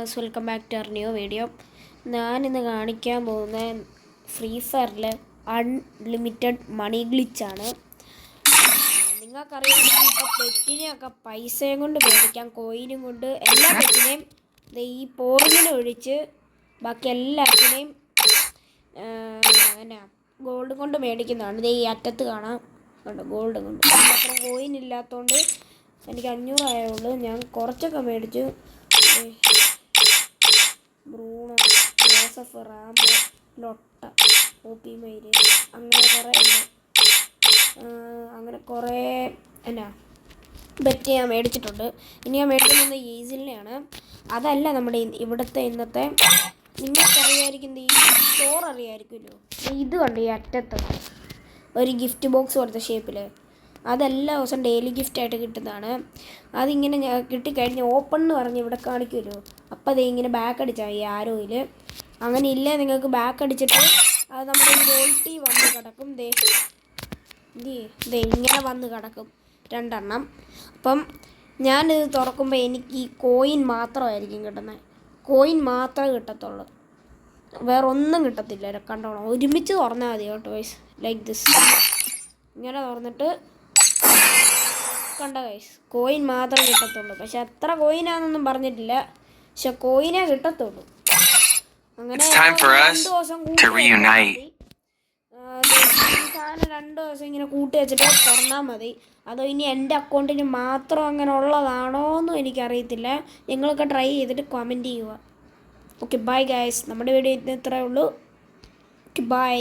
Welcome back to our new video. ഞാനിന്ന് കാണിക്കാൻ പോകുന്ന ഫ്രീ ഫയറിൽ അൺലിമിറ്റഡ് മണി ഗ്ലിച്ചാണ്. നിങ്ങൾക്കറിയാമെങ്കിൽ ഇപ്പോൾ പെറ്റിനെയൊക്കെ പൈസയും കൊണ്ട് മേടിക്കാം, കോയിനും കൊണ്ട് എല്ലാ പെറ്റിനെയും ഈ പോറിങ്ങിനെ ഒഴിച്ച് ബാക്കി എല്ലാത്തിനെയും എന്നാ ഗോൾഡ് കൊണ്ട് മേടിക്കുന്നതാണ്. ഈ അറ്റത്ത് കാണാം കേട്ടോ, ഗോൾഡ് കൊണ്ട്. അത്ര കോയിൻ ഇല്ലാത്തതുകൊണ്ട് എനിക്ക് 500 ആയുള്ളൂ. ഞാൻ കുറച്ചൊക്കെ മേടിച്ചു. ബ്രൂണോ, ജോസഫ്, റാംബോ, ലൊട്ട, ഓപ്പി മൈര്, അങ്ങനെ കുറേ ഉണ്ട്. അങ്ങനെ കുറേ എന്നാ ബെറ്റ് ഞാൻ മേടിച്ചിട്ടുണ്ട്. ഇനി ഞാൻ മേടിക്കുന്നത് ഈസിലിനെയാണ്. അതല്ല നമ്മുടെ ഇവിടുത്തെ ഇന്നത്തെ നിങ്ങൾക്കറിയാമായിരിക്കും, ഈ സ്റ്റോർ അറിയാമായിരിക്കുമല്ലോ. ഇത് കണ്ട് ഈ അറ്റത്ത് ഒരു ഗിഫ്റ്റ് ബോക്സ് പോലത്തെ ഷേപ്പിൽ അതെല്ലാ ദിവസം ഡെയിലി ഗിഫ്റ്റായിട്ട് കിട്ടുന്നതാണ്. അതിങ്ങനെ കിട്ടിക്കഴിഞ്ഞ് ഓപ്പൺ എന്ന് പറഞ്ഞ് ഇവിടെ കാണിക്കുമല്ലോ, അപ്പോൾ അത് ഇങ്ങനെ ബാക്ക് അടിച്ചാൽ ഈ ആരോയിൽ. അങ്ങനെ ഇല്ലേ നിങ്ങൾക്ക് ബാക്ക് അടിച്ചിട്ട് അത് നമ്മുടെ ഈ വോൾട്ടി വന്ന് കിടക്കും. ഇങ്ങനെ വന്ന് കിടക്കും 2 എണ്ണം. അപ്പം ഞാനിത് തുറക്കുമ്പോൾ എനിക്ക് ഈ കോയിൻ മാത്രമായിരിക്കും കിട്ടുന്നത്. കോയിൻ മാത്രമേ കിട്ടത്തുള്ളൂ, വേറെ ഒന്നും കിട്ടത്തില്ല. കണ്ടോളാം, ഒരുമിച്ച് തുറന്നാൽ മതി കേട്ടോ ഗൈസ്. ലൈക്ക് ദിസ് ഇങ്ങനെ തുറന്നിട്ട് കണ്ട ഗൈസ്, കോയിൻ മാത്രമേ കിട്ടത്തുള്ളൂ. പക്ഷെ എത്ര കോയിനാണെന്നൊന്നും പറഞ്ഞിട്ടില്ല, പക്ഷെ കോയിനേ കിട്ടത്തുള്ളൂ. അങ്ങനെ 2 ദിവസം കൂട്ടി സാധനം 2 ദിവസം ഇങ്ങനെ കൂട്ടി വെച്ചിട്ട് തുറന്നാൽ മതി. അതോ ഇനി എൻ്റെ അക്കൗണ്ടിന് മാത്രം അങ്ങനെ ഉള്ളതാണോ എന്നും എനിക്കറിയത്തില്ല. നിങ്ങളൊക്കെ ട്രൈ ചെയ്തിട്ട് കമൻറ്റ് ചെയ്യുക. ഓക്കെ ബൈ ഗൈസ്, നമ്മുടെ വീഡിയോ ഇത്രയേ ഉള്ളൂ. Okay bye.